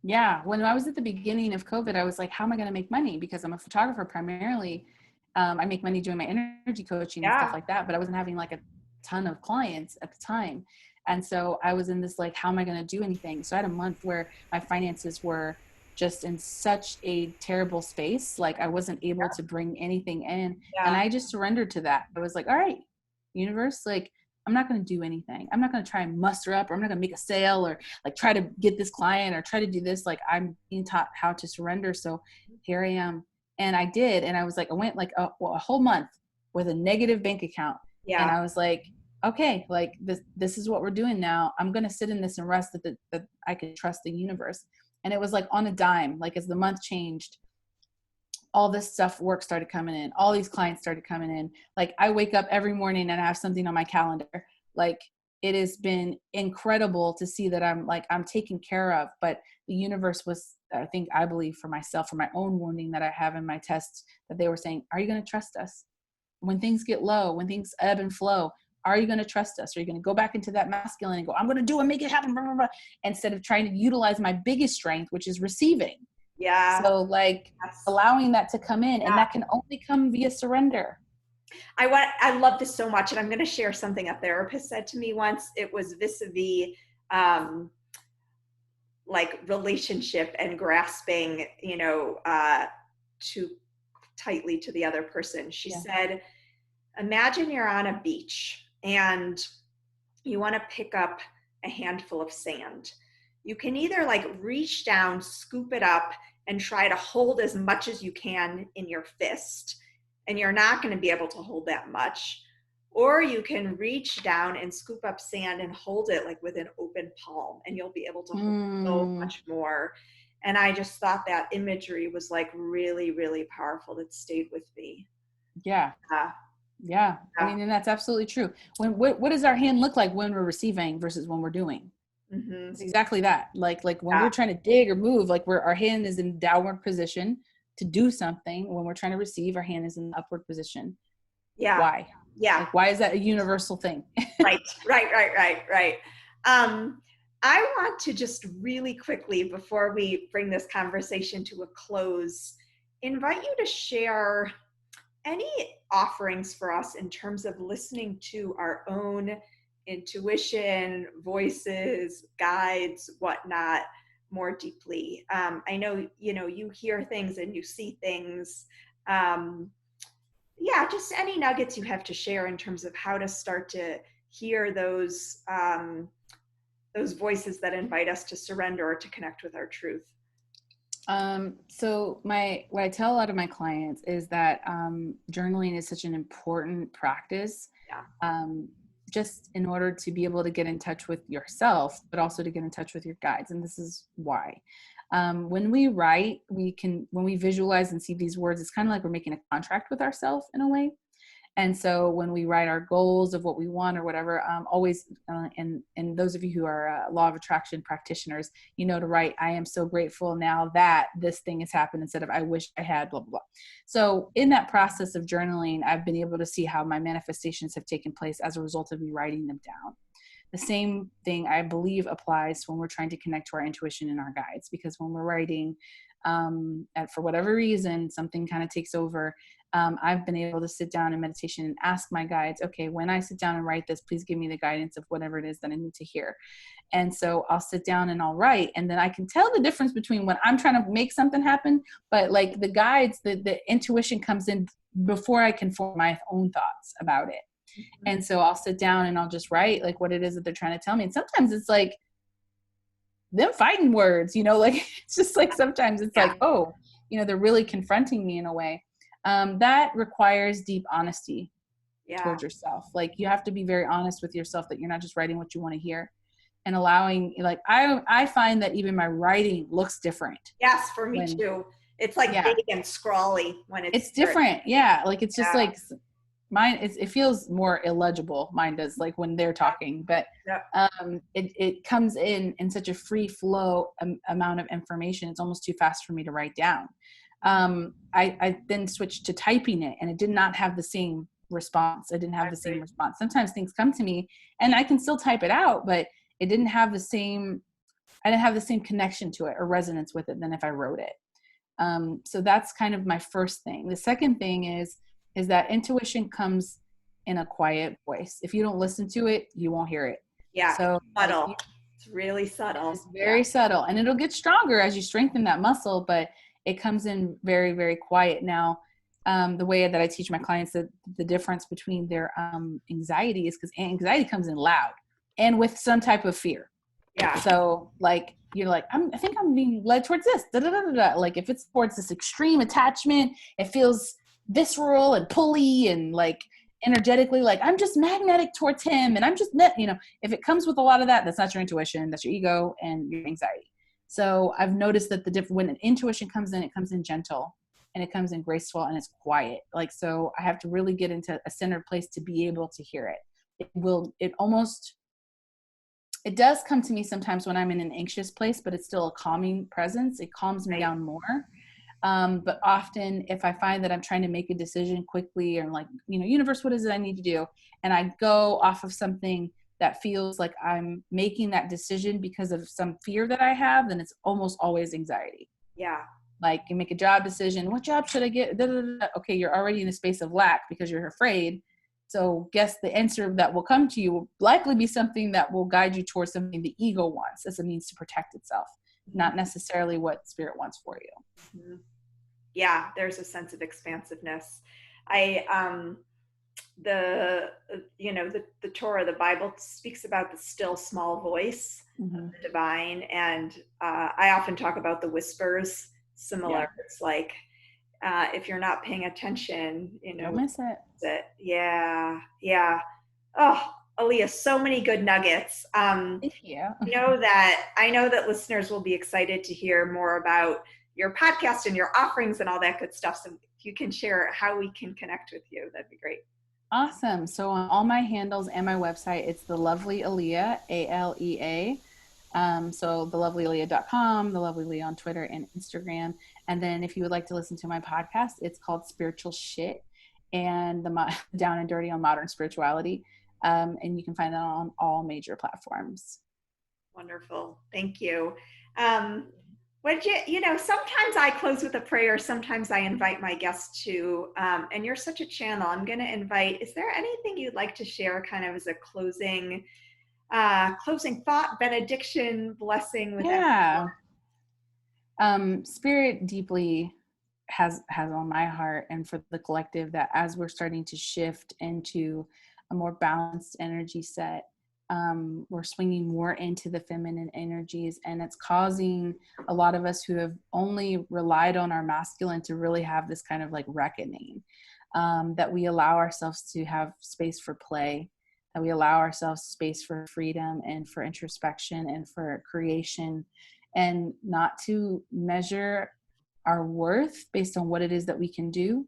Yeah. When I was at the beginning of COVID, I was like, how am I going to make money? Because I'm a photographer primarily. I make money doing my energy coaching and stuff Yeah. like that, but I wasn't having like a ton of clients at the time. And so I was in this, like, how am I going to do anything? So I had a month where my finances were just in such a terrible space. Like I wasn't able to bring anything in. And Yeah. I just surrendered to that. I was like, all right, universe, like, I'm not going to do anything. I'm not going to try and muster up, or I'm not going to make a sale, or like try to get this client, or try to do this. Like I'm being taught how to surrender. So here I am. And I did. And I was like, I went like a whole month with a negative bank account. And Yeah. I was like, okay, like this is what we're doing now. I'm going to sit in this and rest that I could trust the universe. And it was like on a dime, like as the month changed, all this stuff, work started coming in, all these clients started coming in. Like I wake up every morning and I have something on my calendar. Like it has been incredible to see that I'm taken care of. But the universe was, I believe for myself, for my own wounding that I have in my tests, that they were saying, are you going to trust us when things get low, when things ebb and flow? Are you going to trust us? Are you going to go back into that masculine and go, I'm going to do and make it happen, blah, blah, blah, instead of trying to utilize my biggest strength, which is receiving? Yeah. So like Yes. allowing that to come in, and Yeah. that can only come via surrender. I love this so much, and I'm going to share something a therapist said to me once. It was vis-a-vis um, like relationship and grasping, too tightly to the other person. She Yeah. said, imagine you're on a beach and you want to pick up a handful of sand. You can either like reach down, scoop it up, and try to hold as much as you can in your fist, and you're not going to be able to hold that much. Or you can reach down and scoop up sand and hold it like with an open palm, and you'll be able to hold so much more. And I just thought that imagery was like really, really powerful. That stayed with me. Yeah. Uh, Yeah. I mean, and that's absolutely true. What does our hand look like when we're receiving versus when we're doing? mm-hmm. It's exactly that. Like when Yeah. we're trying to dig or move, like our hand is in downward position to do something. When we're trying to receive, our hand is in upward position. Yeah. Why? Yeah. Like, why is that a universal thing? Right. I want to just really quickly, before we bring this conversation to a close, invite you to share any offerings for us in terms of listening to our own intuition, voices, guides, whatnot, more deeply. I know, you hear things and you see things. Yeah, just any nuggets you have to share in terms of how to start to hear those voices that invite us to surrender or to connect with our truth. So what I tell a lot of my clients is that journaling is such an important practice. Yeah. Just in order to be able to get in touch with yourself, but also to get in touch with your guides. And this is why. When we write, when we visualize and see these words, it's kind of like we're making a contract with ourselves in a way. And so when we write our goals of what we want or whatever, always, and those of you who are law of attraction practitioners, to write, I am so grateful now that this thing has happened, instead of I wish I had, blah, blah, blah. So in that process of journaling, I've been able to see how my manifestations have taken place as a result of me writing them down. The same thing I believe applies when we're trying to connect to our intuition and our guides, because when we're writing, and for whatever reason, something kind of takes over. I've been able to sit down in meditation and ask my guides, okay, when I sit down and write this, please give me the guidance of whatever it is that I need to hear. And so I'll sit down and I'll write, and then I can tell the difference between when I'm trying to make something happen, but like the guides, the intuition comes in before I can form my own thoughts about it. Mm-hmm. And so I'll sit down and I'll just write like what it is that they're trying to tell me. And sometimes it's like them fighting words, like it's just like, sometimes it's like, oh, they're really confronting me in a way. That requires deep honesty towards yourself. Like you have to be very honest with yourself that you're not just writing what you want to hear, and allowing, like, I find that even my writing looks different. Yes, for me too. It's like Yeah. big and scrawly when it's It's different. Yeah. Like it's just yeah, like mine, it feels more illegible. Mine does, like when they're talking, but yeah, it comes in such a free flow amount of information. It's almost too fast for me to write down. I then switched to typing it, and it did not have the same response. I didn't I have the same agree. response. Sometimes things come to me and I can still type it out, but it didn't have the same, I didn't have the same connection to it or resonance with it than if I wrote it. So that's kind of my first thing. The second thing is that intuition comes in a quiet voice. If you don't listen to it, you won't hear it. Yeah, So it's subtle. It's really subtle. it's Yeah, very subtle, and it'll get stronger as you strengthen that muscle, but it comes in very, very quiet. Now, the way that I teach my clients that the difference between their anxiety is because anxiety comes in loud and with some type of fear. yeah, So like you're like, I think I'm being led towards this. Da, da, da, da, da. Like if it's towards this extreme attachment, it feels visceral and pulley and like energetically, like I'm just magnetic towards him and I'm just if it comes with a lot of that, that's not your intuition, that's your ego and your anxiety. So I've noticed that when an intuition comes in, it comes in gentle and it comes in graceful and it's quiet. Like, so I have to really get into a centered place to be able to hear it. It does come to me sometimes when I'm in an anxious place, but it's still a calming presence. It calms me right. down more. But often if I find that I'm trying to make a decision quickly or like, universe, what is it I need to do? And I go off of something that feels like I'm making that decision because of some fear that I have, then it's almost always anxiety. Yeah, Like you make a job decision, what job should I get? Da, da, da, da. Okay, you're already in a space of lack because you're afraid. So guess the answer that will come to you will likely be something that will guide you towards something the ego wants as a means to protect itself, mhm, not necessarily what spirit wants for you. mhm. Yeah. There's a sense of expansiveness. I the the Torah, the Bible speaks about the still small voice of Mm-hmm. the divine, and I often talk about the whispers. Yeah, Similar, it's like if you're not paying attention, don't miss it. that yeah, yeah. Oh, Alea, so many good nuggets. Thank you. I know that listeners will be excited to hear more about your podcast and your offerings and all that good stuff. So if you can share how we can connect with you, that'd be great. Awesome. So on all my handles and my website, it's the lovely Alea, Alea. So thelovelyaLea.com, the lovely Leah on Twitter and Instagram. And then if you would like to listen to my podcast, it's called Spiritual Shit and the Down and Dirty on Modern Spirituality. And you can find that on all major platforms. Wonderful. Thank you. Um, sometimes I close with a prayer. Sometimes I invite my guests to, and you're such a channel. I'm going to invite, is there anything you'd like to share kind of as a closing thought, benediction, blessing with everyone? Yeah. Spirit deeply has on my heart and for the collective that as we're starting to shift into a more balanced energy set, we're swinging more into the feminine energies, and it's causing a lot of us who have only relied on our masculine to really have this kind of like reckoning, that we allow ourselves to have space for play, that we allow ourselves space for freedom and for introspection and for creation, and not to measure our worth based on what it is that we can do.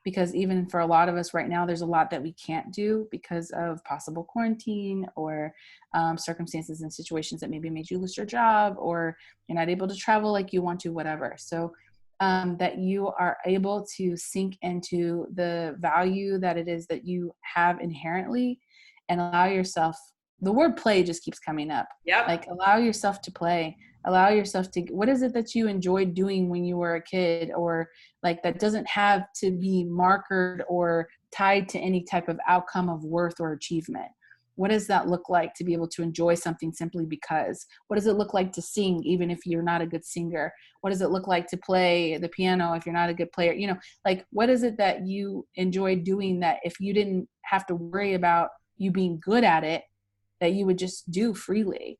Because even for a lot of us right now, there's a lot that we can't do because of possible quarantine or circumstances and situations that maybe made you lose your job, or you're not able to travel like you want to, whatever. So that you are able to sink into the value that it is that you have inherently and allow yourself, the word play just keeps coming up. Yep. Like allow yourself to play, allow yourself to, what is it that you enjoyed doing when you were a kid, or like that doesn't have to be markered or tied to any type of outcome of worth or achievement. What does that look like to be able to enjoy something simply because? What does it look like to sing even if you're not a good singer? What does it look like to play the piano if you're not a good player? Like what is it that you enjoy doing that if you didn't have to worry about you being good at it, that you would just do freely?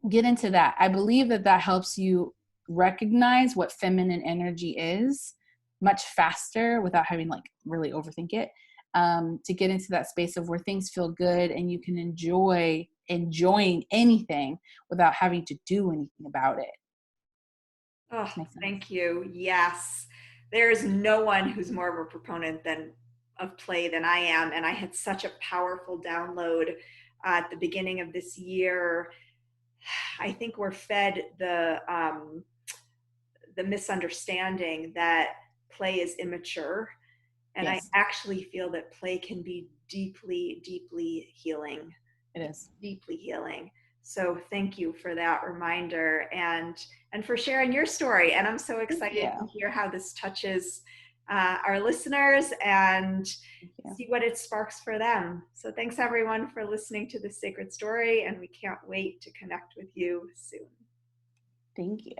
Get into that. I believe that that helps you recognize what feminine energy is much faster without having like really overthink it, to get into that space of where things feel good and you can enjoying anything without having to do anything about it. Oh, Makes sense. thank you. Yes. There is no one who's more of a proponent of play than I am. And I had such a powerful download at the beginning of this year. I think we're fed the misunderstanding that play is immature. And I Yes, actually feel that play can be deeply, deeply healing, it is. deeply healing. So thank you for that reminder and for sharing your story. And I'm so Thank excited to you. hear how this touches our listeners and Thank you. see what it sparks for them. So thanks everyone for listening to This Sacred Story, and we can't wait to connect with you soon. Thank you.